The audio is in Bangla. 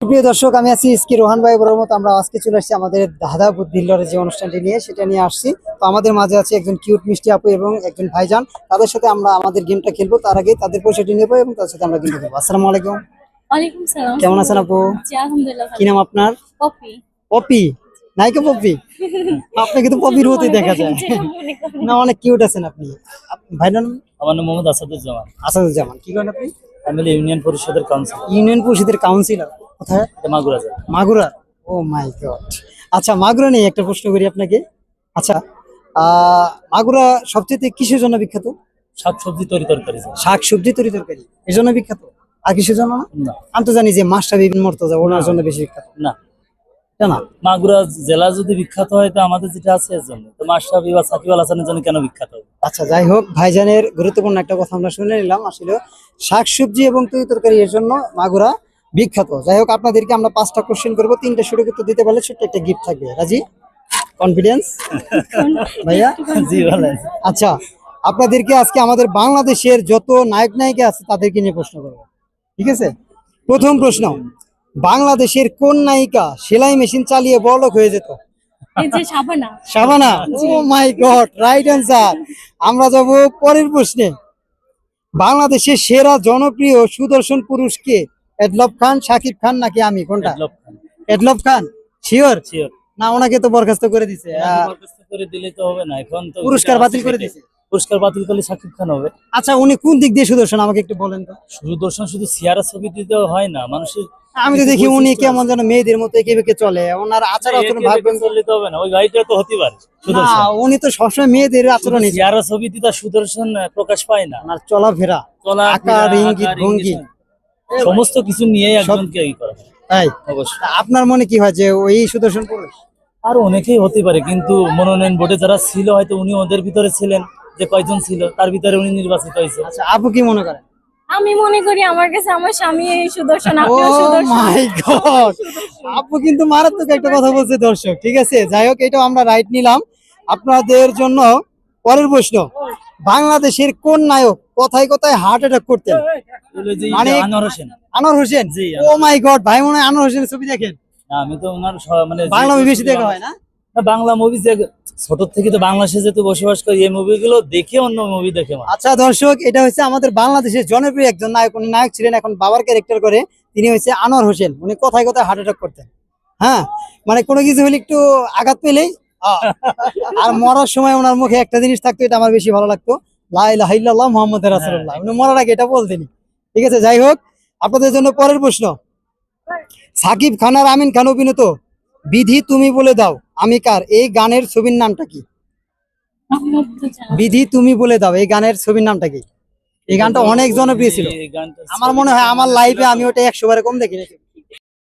প্রিয় দর্শক, আমি আছি এসকে রোহান ভাই বরাবর মতো। আমরা আজকে চলে আসছি আমাদের দাদা বুদ্ধিল্লরের যে অনুষ্ঠানটি নিয়ে, সেটা নিয়ে আসছি। তো আমাদের মাঝে আছে একজন কিউট মিষ্টি আপু এবং একজন ভাইজান। তাদের সাথে আমরা আমাদের গেমটা খেলবো। তার আগে তাদের পরিচয়টি নেবো এবং তাদের সাথে আমরা গেমটা খেলবো। আসসালামু আলাইকুম। ওয়ালাইকুম সালাম। কেমন আছেন আপু? জি আলহামদুলিল্লাহ কি ভালো। নাম আপনার? পপি। পপি? নায়িকা পপি? আপনাকে তো পপির মতোই দেখা যায়। না, অনেক কিউট আছেন আপনি। ভাইজান নাম? আমার নাম মোহাম্মদ আসাদুজ্জামান। আসাদুজ্জামান। কি করেন আপনি? আমি হলো ইউনিয়ন পরিষদের কাউন্সিলর। ইউনিয়ন পরিষদের কাউন্সিলর? কোথায়? এটা মাগুরা জেলা। মাগুরা। ও মাই গড। আচ্ছা, মাগুরা নিয়ে একটা প্রশ্ন করি আপনাকে। আচ্ছা, মাগুরা সবচেয়ে কিসের জন্য বিখ্যাত? শাকসবজি তরকারি। শাক সবজি তরকারি এর জন্য বিখ্যাত, আর কিসের জন্য না? না আমি তো জানি যে মাস্টার বিপিন মর্তজা ওনার জন্য বেশি বিখ্যাত। না, এটা না? মাগুরা জেলা যদি বিখ্যাত হয় তো আমাদের যেটা আছে এর জন্য, তো মাশরাফি বা সাকিব আল হাসানের জন্য কেন বিখ্যাত হবে? আচ্ছা, যাই হোক, ভাইজানের গুরুত্বপূর্ণ একটা কথা আমরা শুনে নিলাম। আসলে শাক সবজি এবং তরকারি এর জন্য মাগুরা বিখ্যাত। যাই হোক, আপনাদেরকে আমরা 5টা কোশ্চেন করবো, 3টা সঠিক উত্তর দিতে পারলে ছোট্ট একটা গিফট থাকবে। রাজি? কনফিডেন্স ভাইয়া? জি ভালো। আচ্ছা, আপনাদেরকে আজকে আমাদের বাংলাদেশের যত নায়ক নায়িকা আছে তাদেরকে নিয়ে প্রশ্ন করবো, ঠিক আছে? প্রথম প্রশ্ন, বাংলাদেশের কোন নায়িকা সেলাই মেশিন চালিয়ে বড়লোক হয়ে যেত? এই যে শাবানা। শাবানা? ও মাই গড, রাইট অ্যান্সার। আমরা যাব পরের প্রশ্নে। বাংলাদেশের সেরা জনপ্রিয় সুদর্শন পুরুষ কে? এডলব খান, শাকিব খান নাকি আমি? কোনটা? এডলব খান? শিওর? শিওর। না, ওনাকে তো বরখাস্ত করে দিছে। বরখাস্ত করে দিলে তো হবে না, এখন তো পুরস্কার বাতিল করে দিছে। পুরস্কার বাতিল করলে সাকিব খান হবে। আচ্ছা, উনি কোন দিক দিয়ে সুদর্শন আমাকে একটু বলেন তো। সুদর্শন শুধু সিয়ারা ছবি দিতে হয় না, মানুষের আমি তো দেখি উনি কেমন যেন মেয়েদের মতো এঁকে বেঁকে চলে, ওনার আচার আচরণ ভাববেন। চললে তো হবে না, ওই গাড়িটা তো হতে পারে না, সুদর্শন। উনি তো সবসময় মেয়েদের আচরণ, সিয়ারা ছবি দিতে সুদর্শন প্রকাশ পায় না। ওনার চলাফেরা, চলা আকার, ইঙ্গিত, ভঙ্গি, সমস্ত কিছু নিয়েই একজনকে ই করা হয়। তাই অবশ্যই। তা আপনার মনে কি হয় যে ওই সুদর্শন পুরুষ? আরো অনেকেই হতে পারে, কিন্তু মনোনয়ন বোর্ডে যারা ছিল হয়তো উনি ওদের ভিতরে ছিলেন, যে কয়জন ছিল তার ভিতরে উনি নির্বাচিত হয়েছে। আচ্ছা, আপু কি মনে করেন? আমি মনে করি আমার কাছে আমার স্বামী সুদর্শন, ও আপনিও সুদর্শন। মাই গড, আপু কিন্তু মারাত্মক একটা কথা বলছে দর্শক। ঠিক আছে, যাই হোক, এটা আমরা রাইট নিলাম আপনাদের জন্য। পরের প্রশ্ন, বাংলাদেশের কোন নায়ক কথায় কথায় হার্ট অ্যাটাক করতেন? মানে আনোয়ার হোসেন। আনোয়ার হোসেন? জি, ও মাই গড, ভাই মনে হয় আনোয়ার হোসেনের ছবি দেখেন। না, আমি তো ওনার মানে বাংলা মুভি বেশি দেখা হয় না? না, বাংলা মুভি ছোট থেকে তো বাংলাদেশে যেহেতু বসবাস করি, এই মুভিগুলো দেখে অন্য মুভি দেখে মানে। আচ্ছা দর্শক, এটা হচ্ছে আমাদের বাংলাদেশের জনপ্রিয় একজন নায়ক। উনি নায়ক ছিলেন, এখন বাবার ক্যারেক্টার করে। তিনি হচ্ছে আনোয়ার হোসেন। উনি কথায় কথায় হার্ট অ্যাটাক করতেন। হ্যাঁ, মানে কোনো কিছু হলে একটু আঘাত পেলেই আর মরার সময় ওনার মুখে একটা জিনিস থাকতো, এটা আমার বেশি ভালো লাগতো, লা ইলাহা ইল্লাল্লাহ মুহাম্মাদুর রাসূলুল্লাহ। উনি মরার আগে এটা বলতেনি। ঠিক আছে, যাই হোক, আপনাদের জন্য পরের প্রশ্ন, সাকিব খান আর আমিন খান অভিনীত বিধি তুমি বলে দাও আমি কার এই গানের ছবির নামটা কি? বিধি তুমি বলে দাও এই গানের ছবির নামটা কি? এই গানটা অনেক জনপ্রিয় ছিল। এই গানটা আমার মনে হয় আমার লাইফে আমি ওটা 100 বারে কম দেখি নাকি।